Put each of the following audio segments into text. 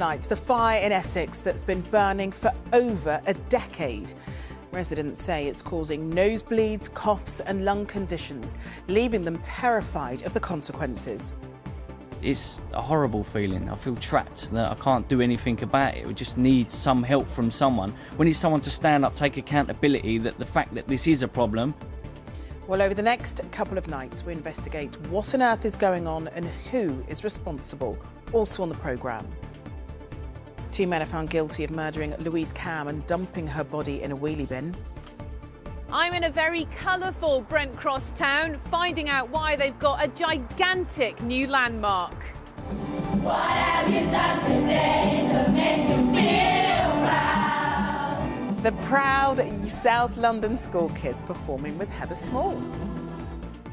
tonight, the fire in Essex that's been burning for over a decade. Residents say it's causing nosebleeds, coughs and lung conditions, leaving them terrified of the consequences. It's a horrible feeling. I feel trapped, that I can't do anything about it. We just need some help from someone. We need someone to stand up, take accountability, that the fact that this is a problem. Well, over the next couple of nights, we investigate what on earth is going on and who is responsible. Also on the programme. 2 men are found guilty of murdering Louise Cam and dumping her body in a wheelie bin. I'm in a very colourful Brent Cross town, finding out why they've got a gigantic new landmark. What have you done today to make you feel proud? The proud South London school kids performing with Heather Small.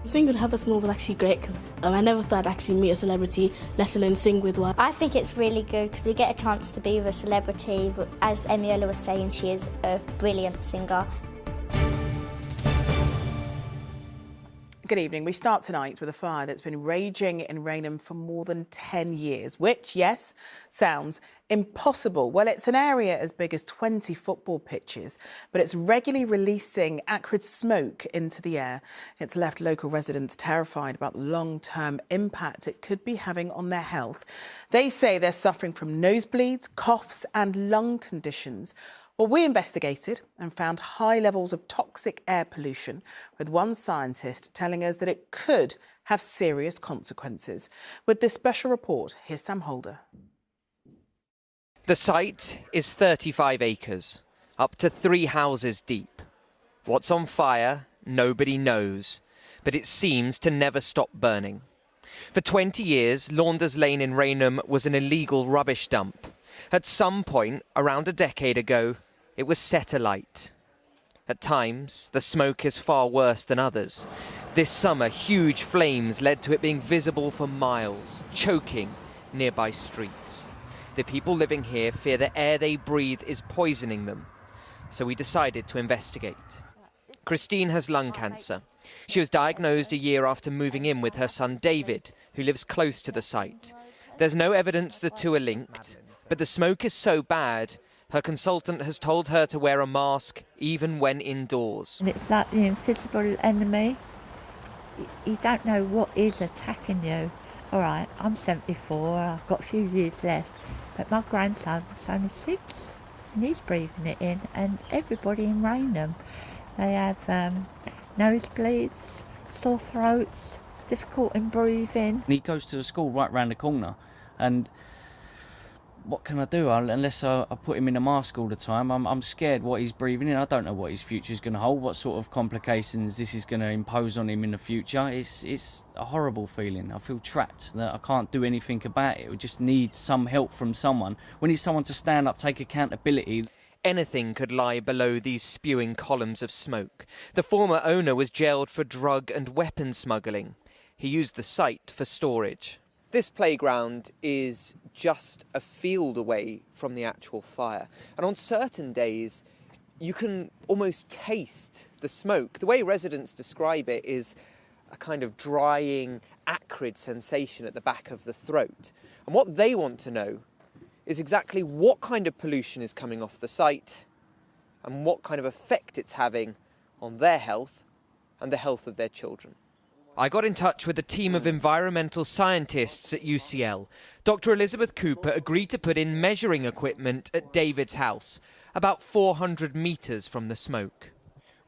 Sing with Heather Small was actually great because I never thought I'd actually meet a celebrity, let alone sing with one. I think it's really good because we get a chance to be with a celebrity. But as Emiola was saying, she is a brilliant singer. Good evening. We start tonight with a fire that's been raging in Rainham for more than 10 years, which, yes, sounds impossible. Well, it's an area as big as 20 football pitches, but it's regularly releasing acrid smoke into the air. It's left local residents terrified about the long-term impact it could be having on their health. They say they're suffering from nosebleeds, coughs and lung conditions. Well, we investigated and found high levels of toxic air pollution, with one scientist telling us that it could have serious consequences. With this special report, here's Sam Holder. The site is 35 acres, up to 3 houses deep. What's on fire, nobody knows, but it seems to never stop burning. For 20 years, Launders Lane in Rainham was an illegal rubbish dump. At some point, around a decade ago, it was set alight. At times, the smoke is far worse than others. This summer, huge flames led to it being visible for miles, choking nearby streets. The people living here fear the air they breathe is poisoning them, so we decided to investigate. Christine has lung cancer. She was diagnosed a year after moving in with her son David, who lives close to the site. There's no evidence the two are linked, but the smoke is so bad, her consultant has told her to wear a mask even when indoors. And it's like the invisible enemy. You don't know what is attacking you. All right, I'm 74, I've got a few years left, but my grandson's only 6 and he's breathing it in, and everybody in Rainham, they have nosebleeds, sore throats, difficult in breathing. He goes to the school right round the corner, and what can I do unless I put him in a mask all the time? I'm scared what he's breathing in. I don't know what his future's going to hold, what sort of complications this is going to impose on him in the future. It's a horrible feeling. I feel trapped, that I can't do anything about it. We just need some help from someone. We need someone to stand up, take accountability. Anything could lie below these spewing columns of smoke. The former owner was jailed for drug and weapon smuggling. He used the site for storage. This playground is just a field away from the actual fire. And on certain days, you can almost taste the smoke. The way residents describe it is a kind of drying, acrid sensation at the back of the throat. And what they want to know is exactly what kind of pollution is coming off the site and what kind of effect it's having on their health and the health of their children. I got in touch with a team of environmental scientists at UCL. Dr. Elizabeth Cooper agreed to put in measuring equipment at David's house, about 400 metres from the smoke.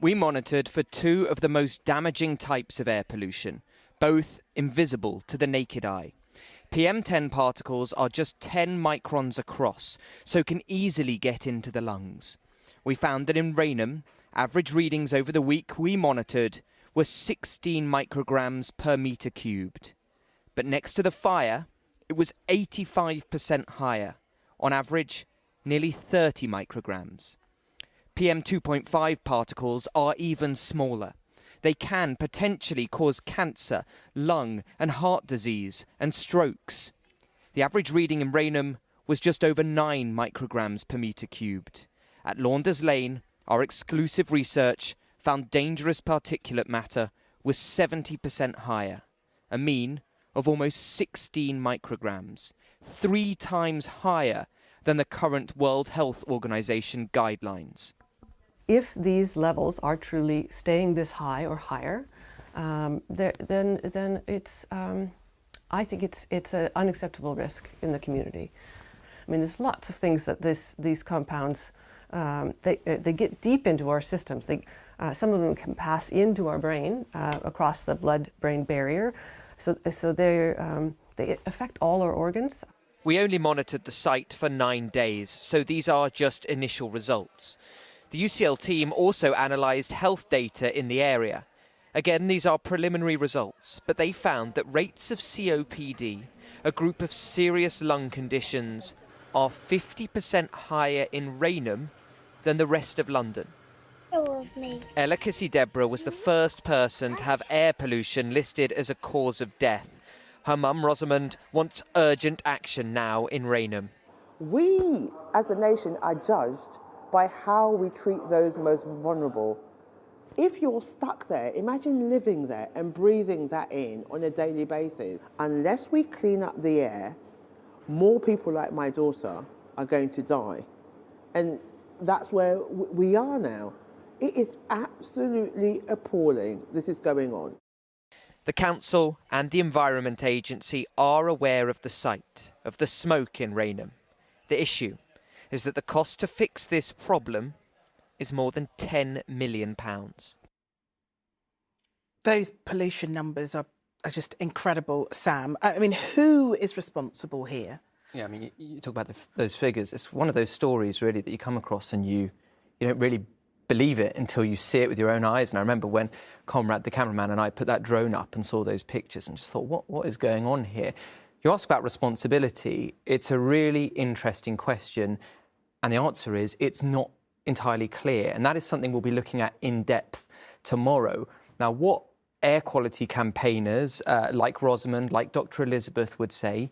We monitored for 2 of the most damaging types of air pollution, both invisible to the naked eye. PM10 particles are just 10 microns across, so can easily get into the lungs. We found that in Rainham, average readings over the week we monitored were 16 micrograms per metre cubed. But next to the fire, it was 85% higher, on average nearly 30 micrograms. PM 2.5 particles are even smaller. They can potentially cause cancer, lung and heart disease and strokes. The average reading in Rainham was just over 9 micrograms per metre cubed. At Launders Lane, our exclusive research found dangerous particulate matter was 70% higher, a mean of almost 16 micrograms, 3 times higher than the current World Health Organization guidelines. If these levels are truly staying this high or higher, then it's, I think it's an unacceptable risk in the community. I mean, there's lots of things that these compounds, they get deep into our systems. Some of them can pass into our brain across the blood-brain barrier, so they affect all our organs. We only monitored the site for 9 days, so these are just initial results. The UCL team also analysed health data in the area. Again, these are preliminary results, but they found that rates of COPD, a group of serious lung conditions, are 50% higher in Rainham than the rest of London. Ella Kissy-Deborah was the first person to have air pollution listed as a cause of death. Her mum, Rosamond, wants urgent action now in Rainham. We, as a nation, are judged by how we treat those most vulnerable. If you're stuck there, imagine living there and breathing that in on a daily basis. Unless we clean up the air, more people like my daughter are going to die. And that's where we are now. It is absolutely appalling this is going on. The council and the Environment Agency are aware of the site, of the smoke in Rainham. The issue is that the cost to fix this problem is more than £10 million. Those pollution numbers are just incredible, Sam. I mean, who is responsible here? Yeah, I mean, you talk about those figures. It's one of those stories, really, that you come across and you don't really believe it until you see it with your own eyes. And I remember when Conrad, the cameraman, and I put that drone up and saw those pictures and just thought, what is going on here? You ask about responsibility. It's a really interesting question. And the answer is it's not entirely clear. And that is something we'll be looking at in depth tomorrow. Now, what air quality campaigners like Rosamond, like Dr. Elizabeth would say,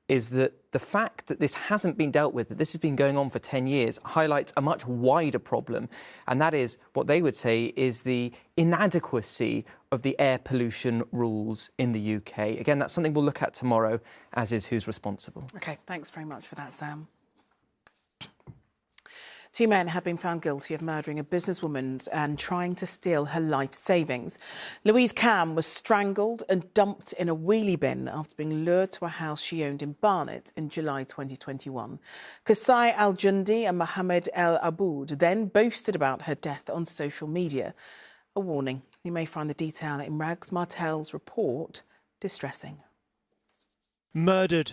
is that the fact that this hasn't been dealt with, that this has been going on for 10 years, highlights a much wider problem. And that is what they would say is the inadequacy of the air pollution rules in the UK. Again, that's something we'll look at tomorrow, as is who's responsible. OK, thanks very much for that, Sam. 2 men have been found guilty of murdering a businesswoman and trying to steal her life savings. Louise Cam was strangled and dumped in a wheelie bin after being lured to a house she owned in Barnet in July 2021. Kasai Al-Jundi and Mohammed El Aboud then boasted about her death on social media. A warning, you may find the detail in Rags Martel's report distressing. Murdered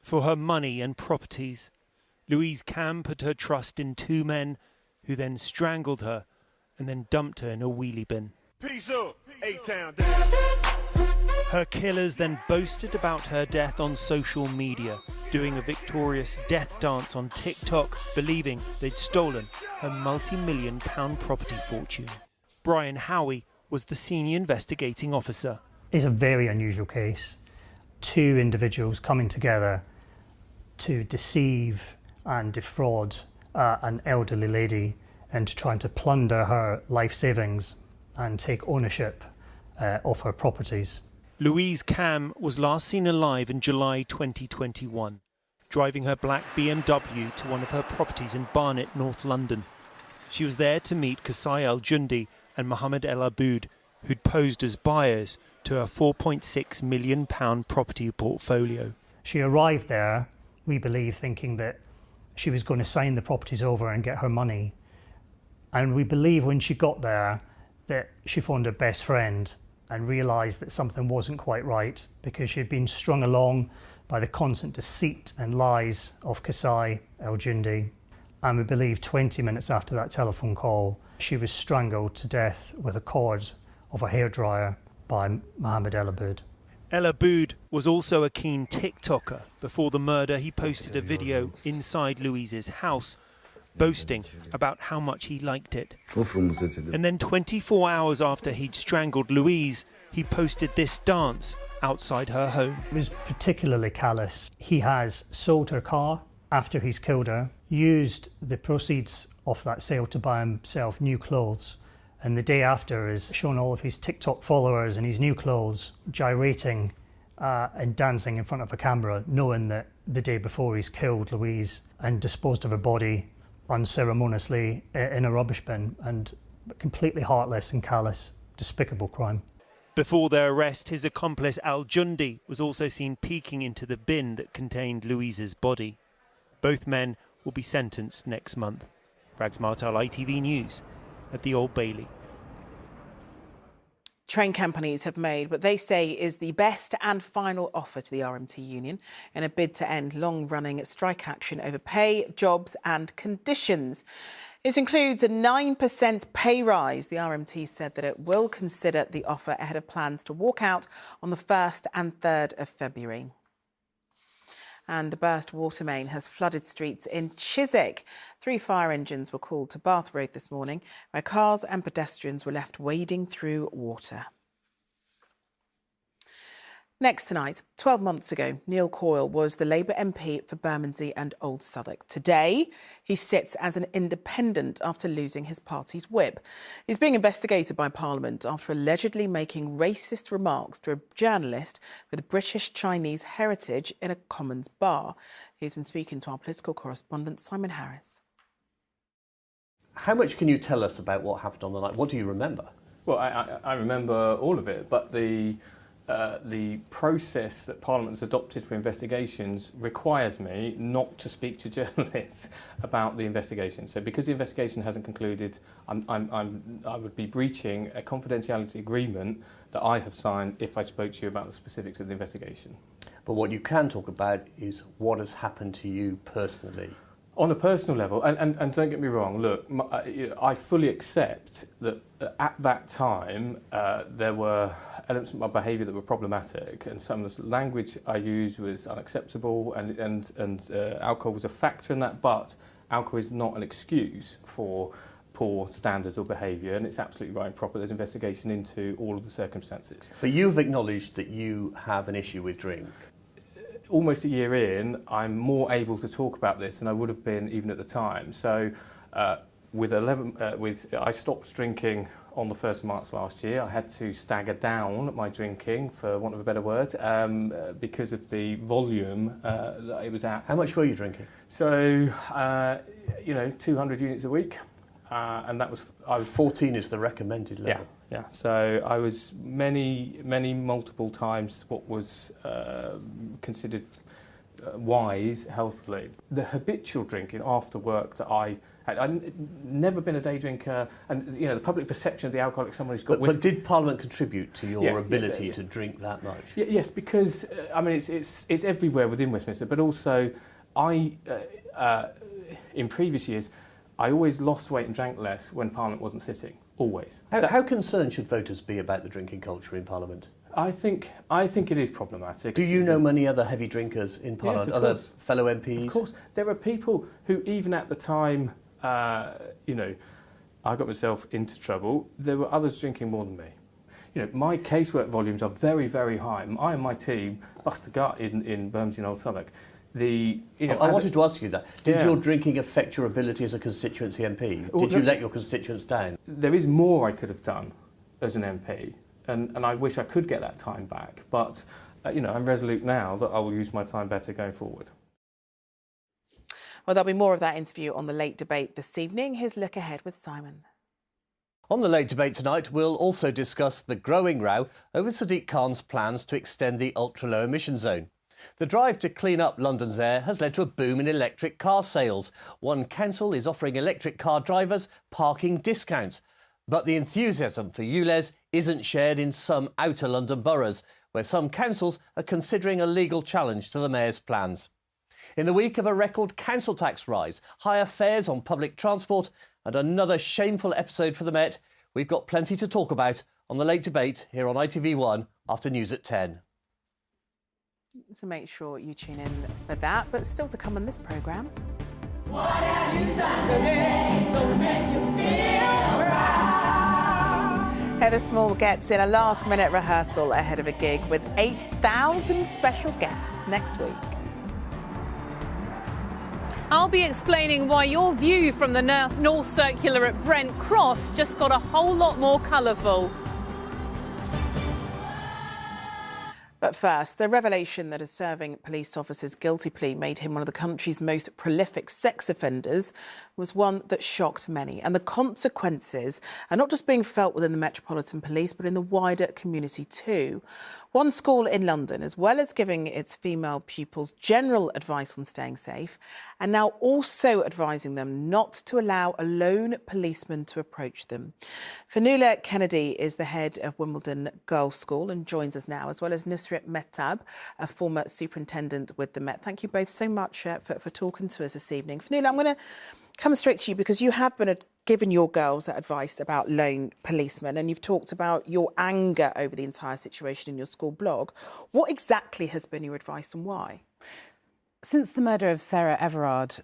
for her money and properties, Louise Cam put her trust in 2 men who then strangled her and then dumped her in a wheelie bin. Peace up, A-Town. Her killers then boasted about her death on social media, doing a victorious death dance on TikTok, believing they'd stolen her multi-million-pound property fortune. Brian Howie was the senior investigating officer. It's a very unusual case. 2 individuals coming together to deceive and defraud an elderly lady into trying to plunder her life savings and take ownership of her properties. Louise Cam was last seen alive in July 2021, driving her black BMW to one of her properties in Barnet, North London. She was there to meet Kasai Al-Jundi and Mohammed El Aboud, who'd posed as buyers to her £4.6 million property portfolio. She arrived there, we believe, thinking that she was going to sign the properties over and get her money. And we believe when she got there that she phoned her best friend and realised that something wasn't quite right because she had been strung along by the constant deceit and lies of Kasai El-Jundi. And we believe 20 minutes after that telephone call, she was strangled to death with a cord of a hairdryer by Mohammed El Aboud. El Aboud was also a keen TikToker. Before the murder, he posted a video inside Louise's house, boasting about how much he liked it. And then 24 hours after he'd strangled Louise, he posted this dance outside her home. It was particularly callous. He has sold her car after he's killed her, used the proceeds of that sale to buy himself new clothes, and the day after has shown all of his TikTok followers in his new clothes gyrating and dancing in front of a camera, knowing that the day before he's killed Louise and disposed of her body unceremoniously in a rubbish bin, and completely heartless and callous, despicable crime. Before their arrest, his accomplice Al Jundi was also seen peeking into the bin that contained Louise's body. Both men will be sentenced next month. Rags Martel, ITV News at the Old Bailey. Train companies have made what they say is the best and final offer to the RMT union in a bid to end long-running strike action over pay, jobs and conditions. This includes a 9% pay rise. The RMT said that it will consider the offer ahead of plans to walk out on the 1st and 3rd of February. And a burst water main has flooded streets in Chiswick. 3 fire engines were called to Bath Road this morning, where cars and pedestrians were left wading through water. Next tonight, 12 months ago, Neil Coyle was the Labour MP for Bermondsey and Old Southwark. Today, he sits as an independent after losing his party's whip. He's being investigated by Parliament after allegedly making racist remarks to a journalist with British Chinese heritage in a Commons bar. He's been speaking to our political correspondent, Simon Harris. How much can you tell us about what happened on the night? What do you remember? Well, I remember all of it, but the process that Parliament's adopted for investigations requires me not to speak to journalists about the investigation. So because the investigation hasn't concluded, I would be breaching a confidentiality agreement that I have signed if I spoke to you about the specifics of the investigation. But what you can talk about is what has happened to you personally. On a personal level, and don't get me wrong, look, I fully accept that at that time there were elements of my behaviour that were problematic, and some of the language I used was unacceptable, and alcohol was a factor in that, but alcohol is not an excuse for poor standards or behaviour, and it's absolutely right and proper. There's investigation into all of the circumstances. But you've acknowledged that you have an issue with drink. Almost a year in, I'm more able to talk about this than I would have been even at the time. So I stopped drinking on the 1st of March last year. I had to stagger down my drinking, for want of a better word, because of the volume that it was at. How much were you drinking? So, 200 units a week. And that was... 14 is the recommended level. Yeah, so I was many multiple times what was considered wise healthily. The habitual drinking after work that I'd never been a day drinker, and the public perception of the alcoholic, someone who's got... But did Parliament contrip to your ability to drink that much? Yes, because it's everywhere within Westminster, but also in previous years I always lost weight and drank less when Parliament wasn't sitting. Always. How concerned should voters be about the drinking culture in Parliament? I think it is problematic. Do you know many other heavy drinkers in Parliament, other fellow MPs? Of course. There are people who, even at the time, I got myself into trouble, there were others drinking more than me. My casework volumes are very, very high. I and my team bust the gut in Bermondsey and Old Southwark. I wanted to ask you that. Did your drinking affect your ability as a constituency MP? Did you let your constituents down? There is more I could have done as an MP, and I wish I could get that time back. But, I'm resolute now that I will use my time better going forward. Well, there'll be more of that interview on the Late Debate this evening. Here's Look Ahead with Simon. On the Late Debate tonight, we'll also discuss the growing row over Sadiq Khan's plans to extend the ultra-low emission zone. The drive to clean up London's air has led to a boom in electric car sales. One council is offering electric car drivers parking discounts. But the enthusiasm for ULEZ isn't shared in some outer London boroughs, where some councils are considering a legal challenge to the mayor's plans. In the week of a record council tax rise, higher fares on public transport and another shameful episode for the Met, we've got plenty to talk about on the Late Debate here on ITV1 after news at 10. So make sure you tune in for that, but still to come on this programme. What have you done today to make you feel proud? Heather Small gets in a last-minute rehearsal ahead of a gig with 8,000 special guests next week. I'll be explaining why your view from the North Circular at Brent Cross just got a whole lot more colourful. But first, the revelation that a serving police officer's guilty plea made him one of the country's most prolific sex offenders was one that shocked many. And the consequences are not just being felt within the Metropolitan Police, but in the wider community too. One school in London, as well as giving its female pupils general advice on staying safe, and now also advising them not to allow a lone policeman to approach them. Phillipa Kennedy is the head of Wimbledon Girls' School and joins us now, as well as Nusrat Mehtab, a former superintendent with the Met. Thank you both so much for talking to us this evening. Phillipa, I'm going to come straight to you because you have been given your girls that advice about lone policemen, and you've talked about your anger over the entire situation in your school blog. What exactly has been your advice and why? Since the murder of Sarah Everard,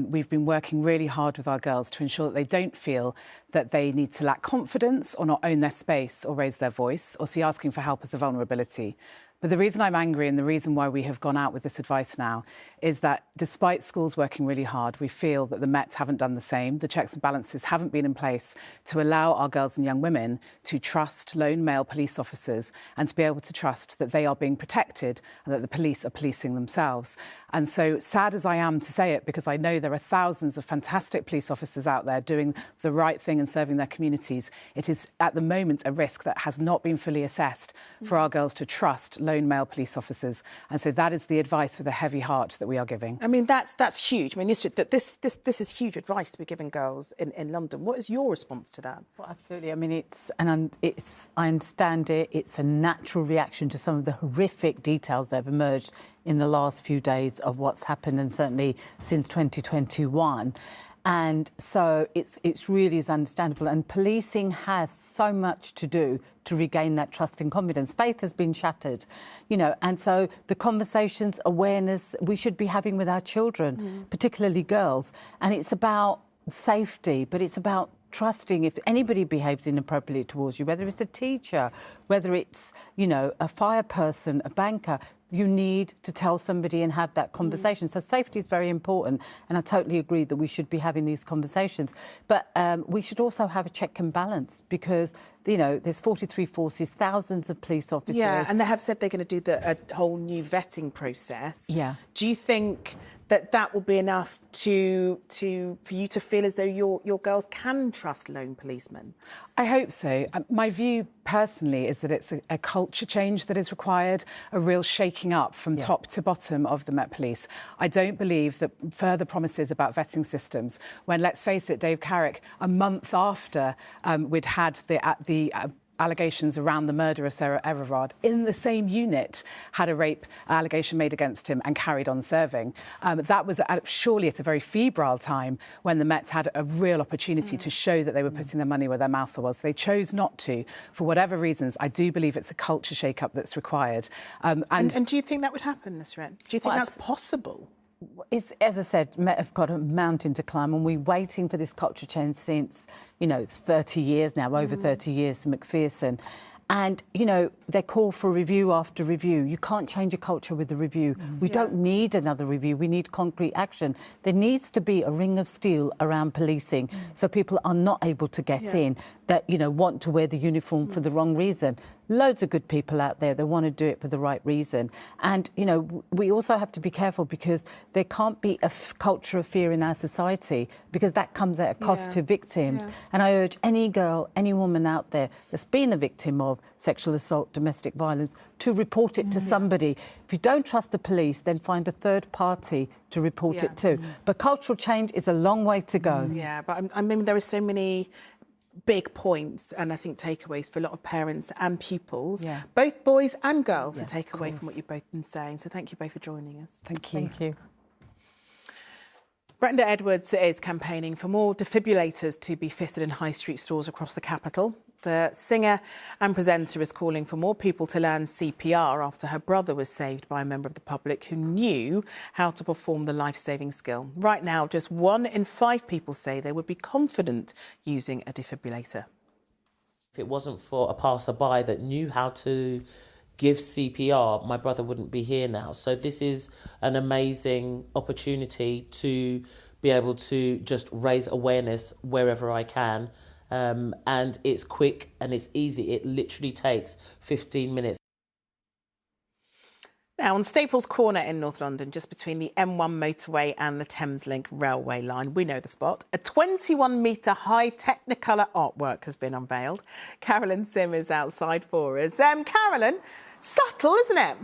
we've been working really hard with our girls to ensure that they don't feel that they need to lack confidence or not own their space or raise their voice or see asking for help as a vulnerability. But the reason I'm angry and the reason why we have gone out with this advice now is that despite schools working really hard, we feel that the Met haven't done the same. The checks and balances haven't been in place to allow our girls and young women to trust lone male police officers and to be able to trust that they are being protected and that the police are policing themselves. And so, sad as I am to say it, because I know there are thousands of fantastic police officers out there doing the right thing and serving their communities, it is at the moment a risk that has not been fully assessed for our girls to trust lone male police officers. And so that is the advice with a heavy heart that we are giving. I mean, that's huge. I mean, this is huge advice to be giving girls in London. What is your response to that? Well, absolutely. I mean, I understand it. It's a natural reaction to some of the horrific details that have emerged in the last few days of what's happened, and certainly since 2021. And so it's really is understandable. And policing has so much to do to regain that trust and confidence. Faith has been shattered, you know, and so the conversations, awareness we should be having with our children, particularly girls. And it's about safety, but it's about trusting if anybody behaves inappropriately towards you, whether it's a teacher, whether it's, you know, a fire person, a banker. You need to tell somebody and have that conversation. So safety is very important, and I totally agree that we should be having these conversations. But we should also have a check and balance because, you know, there's 43 forces, thousands of police officers. Yeah, and they have said they're going to do a whole new vetting process. Yeah. Do you think that will be enough for you to feel as though your girls can trust lone policemen? I hope so. My view personally is that it's a culture change that is required, a real shaking up from top to bottom of the Met Police. I don't believe that further promises about vetting systems, when, let's face it, Dave Carrick, a month after we'd had the allegations around the murder of Sarah Everard, in the same unit, had a rape allegation made against him and carried on serving. That was surely at a very febrile time when the Met had a real opportunity to show that they were putting their money where their mouth was. They chose not to, for whatever reasons. I do believe it's a culture shake-up that's required. And do you think that would happen, Nusrat? Do you think that's possible? It's, as I said, Met have got a mountain to climb, and we're waiting for this culture change since, you know, 30 years now, over 30 years to McPherson. And, you know, they call for review after review. You can't change a culture with a review. We don't need another review. We need concrete action. There needs to be a ring of steel around policing so people are not able to get in that, you know, want to wear the uniform for the wrong reason. Loads of good people out there, they want to do it for the right reason. And, you know, we also have to be careful because there can't be a culture of fear in our society because that comes at a cost to victims. And I urge any girl, any woman out there that's been a victim of sexual assault, domestic violence, to report it to somebody. If you don't trust the police, then find a third party to report it to. But cultural change is a long way to go. Yeah, but I mean, there are so many big points and I think takeaways for a lot of parents and pupils, both boys and girls, to take away from what you've both been saying. So thank you both for joining us. Thank you. Thank you. Brenda Edwards is campaigning for more defibrillators to be fitted in high street stores across the capital. The singer and presenter is calling for more people to learn CPR after her brother was saved by a member of the public who knew how to perform the life-saving skill. Right now, just 1 in 5 people say they would be confident using a defibrillator. If it wasn't for a passerby that knew how to give CPR, my brother wouldn't be here now. So this is an amazing opportunity to be able to just raise awareness wherever I can. And it's quick and it's easy. It literally takes 15 minutes. Now, on Staples Corner in North London, just between the M1 motorway and the Thameslink railway line, we know the spot, a 21-metre high Technicolor artwork has been unveiled. Carolyn Sim is outside for us. Carolyn, subtle, isn't it?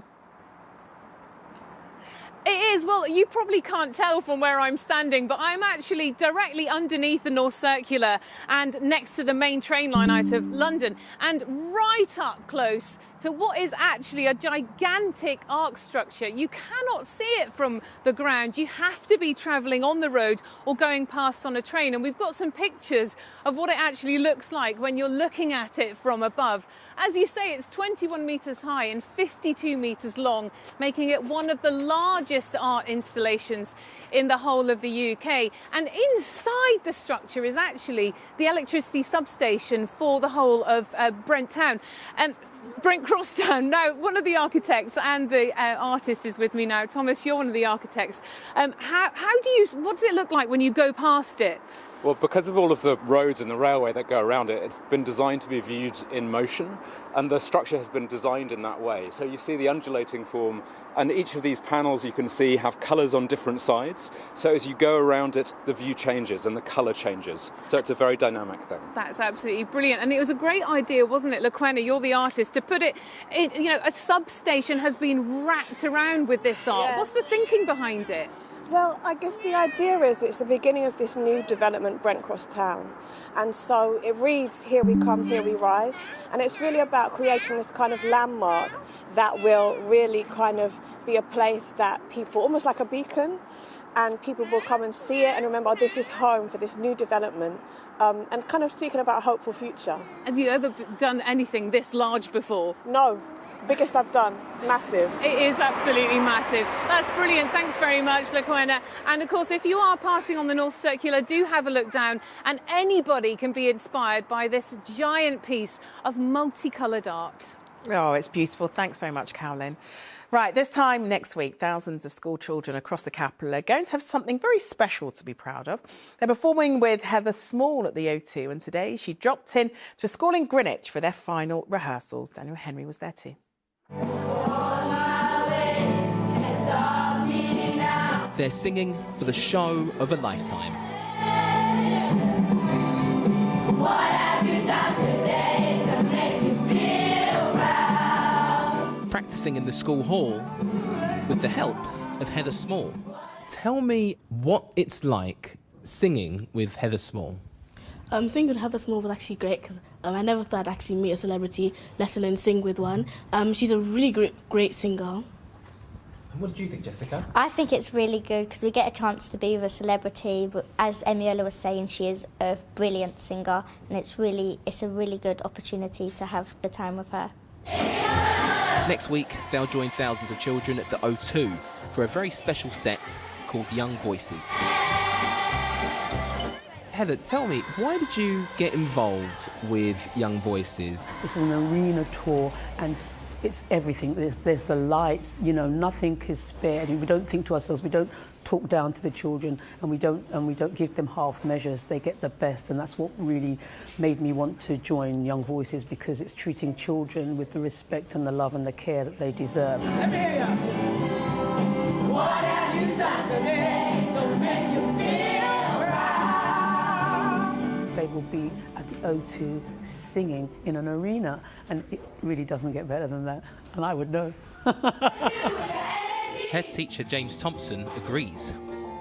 It is. Well, you probably can't tell from where I'm standing, but I'm actually directly underneath the North Circular and next to the main train line out of London, and right up close to what is actually a gigantic arc structure. You cannot see it from the ground. You have to be travelling on the road or going past on a train. And we've got some pictures of what it actually looks like when you're looking at it from above. As you say, it's 21 metres high and 52 metres long, making it one of the largest art installations in the whole of the UK. And inside the structure is actually the electricity substation for the whole of Brent Town. And Brent Cross Town. Now, one of the architects and the artist is with me now. Thomas, you're one of the architects. What does it look like when you go past it? Well, because of all of the roads and the railway that go around it, it's been designed to be viewed in motion, and the structure has been designed in that way. So you see the undulating form, and each of these panels you can see have colours on different sides. So as you go around it, the view changes and the colour changes. So it's a very dynamic thing. That's absolutely brilliant. And it was a great idea, wasn't it, LaQuenna, you're the artist, to put it, a substation has been wrapped around with this art. Yeah. What's the thinking behind it? Well, I guess the idea is it's the beginning of this new development, Brent Cross Town. And so it reads, "Here we come, here we rise." And it's really about creating this kind of landmark that will really kind of be a place that people, almost like a beacon, and people will come and see it and remember, oh, this is home for this new development, and kind of speaking about a hopeful future. Have you ever done anything this large before? No. Biggest I've done. It's massive. It is absolutely massive. That's brilliant. Thanks very much, LaQuenna. And of course, if you are passing on the North Circular, do have a look down, and anybody can be inspired by this giant piece of multicoloured art. Oh, it's beautiful. Thanks very much, Carolyn. Right, this time next week, thousands of school children across the capital are going to have something very special to be proud of. They're performing with Heather Small at the O2, and today she dropped in to a school in Greenwich for their final rehearsals. Daniel Henry was there too. They're singing for the show of a lifetime. What have you done today to make you feel proud? Practicing in the school hall with the help of Heather Small. Tell me what it's like singing with Heather Small. Singing with Heather Small was actually great because I never thought I'd actually meet a celebrity, let alone sing with one. She's a really great singer. And what did you think, Jessica? I think it's really good because we get a chance to be with a celebrity, but as Emiola was saying, she is a brilliant singer, and it's a really good opportunity to have the time with her. Next week, they'll join thousands of children at the O2 for a very special set called Young Voices. Heather, tell me, why did you get involved with Young Voices? This is an arena tour, and it's everything. There's the lights, nothing is spared. We don't think to ourselves, we don't talk down to the children, and we don't give them half measures. They get the best, and that's what really made me want to join Young Voices, because it's treating children with the respect and the love and the care that they deserve. Let me hear ya. What have you done today to make you feel proud? They will be at the O2 singing in an arena, and it really doesn't get better than that, and I would know. Head teacher James Thompson agrees.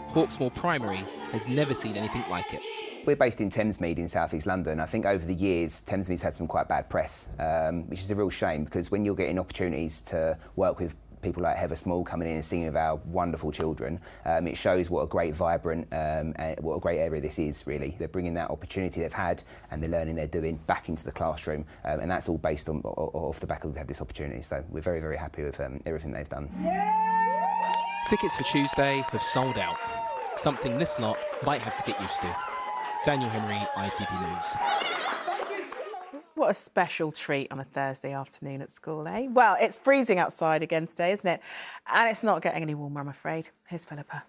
Hawksmoor Primary has never seen anything like it. We're based in Thamesmead in South East London. I think over the years, Thamesmead's had some quite bad press, which is a real shame, because when you're getting opportunities to work with people like Heather Small coming in and singing with our wonderful children, it shows what a great, vibrant, and what a great area this is, really. They're bringing that opportunity they've had and the learning they're doing back into the classroom, and that's all based on off the back of we've had this opportunity. So we're very, very happy with everything they've done. Tickets for Tuesday have sold out. Something this lot might have to get used to. Daniel Henry, ITV News. What a special treat on a Thursday afternoon at school, eh? Well, it's freezing outside again today, isn't it? And it's not getting any warmer, I'm afraid. Here's Phillipa.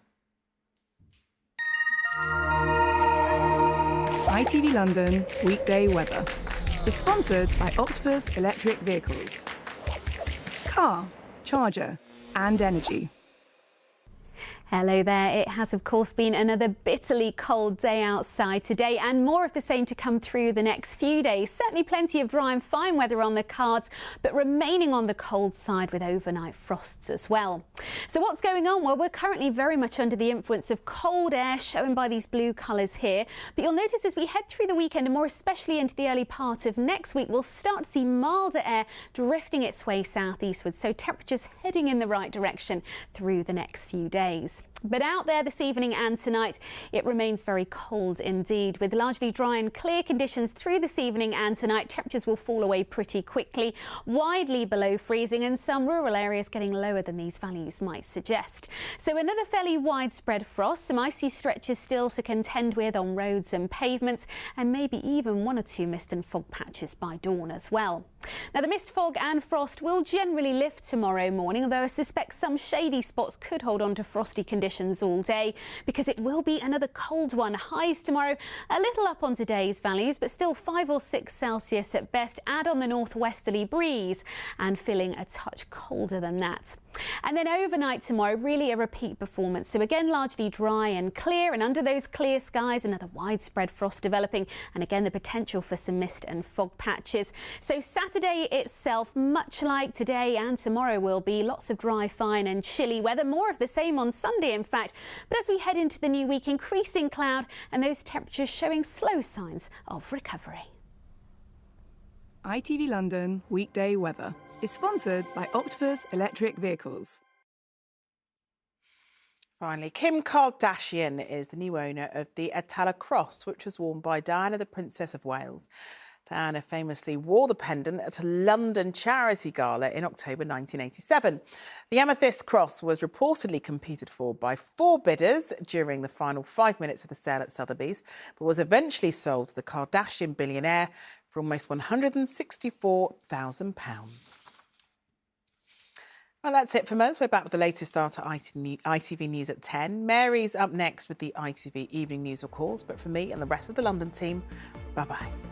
ITV London weekday weather. Is sponsored by Octopus Electric Vehicles. Car, charger, and energy. Hello there. It has of course been another bitterly cold day outside today, and more of the same to come through the next few days. Certainly plenty of dry and fine weather on the cards, but remaining on the cold side with overnight frosts as well. So what's going on? Well, we're currently very much under the influence of cold air, shown by these blue colours here. But you'll notice as we head through the weekend, and more especially into the early part of next week, we'll start to see milder air drifting its way southeastwards. So temperatures heading in the right direction through the next few days. But out there this evening and tonight, it remains very cold indeed, with largely dry and clear conditions through this evening and tonight. Temperatures will fall away pretty quickly, widely below freezing, and some rural areas getting lower than these values might suggest. So another fairly widespread frost, some icy stretches still to contend with on roads and pavements, and maybe even one or two mist and fog patches by dawn as well. Now the mist, fog and frost will generally lift tomorrow morning, although I suspect some shady spots could hold on to frosty conditions all day, because it will be another cold one. Highs tomorrow a little up on today's values, but still 5 or 6 Celsius at best. Add on the northwesterly breeze and feeling a touch colder than that. And then overnight tomorrow, really a repeat performance. So again, largely dry and clear, and under those clear skies, another widespread frost developing, and again the potential for some mist and fog patches. So Saturday itself, much like today and tomorrow, will be lots of dry, fine and chilly weather. More of the same on Sunday, in fact. But as we head into the new week, increasing cloud and those temperatures showing slow signs of recovery. ITV London Weekday Weather is sponsored by Octopus Electric Vehicles. Finally, Kim Kardashian is the new owner of the Atala Cross, which was worn by Diana, the Princess of Wales. Diana famously wore the pendant at a London charity gala in October 1987. The Amethyst Cross was reportedly competed for by 4 bidders during the final 5 minutes of the sale at Sotheby's, but was eventually sold to the Kardashian billionaire for almost £164,000. Well, that's it from us. We're back with the latest start at ITV News at 10. Mary's up next with the ITV Evening News, of course. But for me and the rest of the London team, bye-bye.